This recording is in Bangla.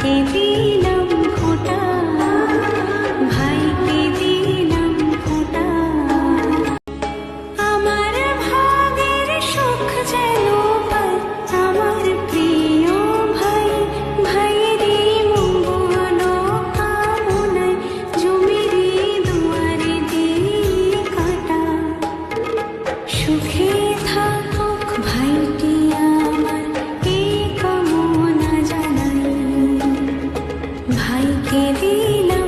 ভাইকে দিলাম ফোঁটা, ভাইকে দিলাম ফোঁটা। আমার ভাগের সুখ যেন পায় আমার প্রিয় ভাই, ভাইয়েরই মঙ্গল কামনায় জমিরে দুয়ারে দিই কাঁটা। সুখে থাকুক ভাইটি আমার, এই কামনা জানাই। ভাইকে দিলাম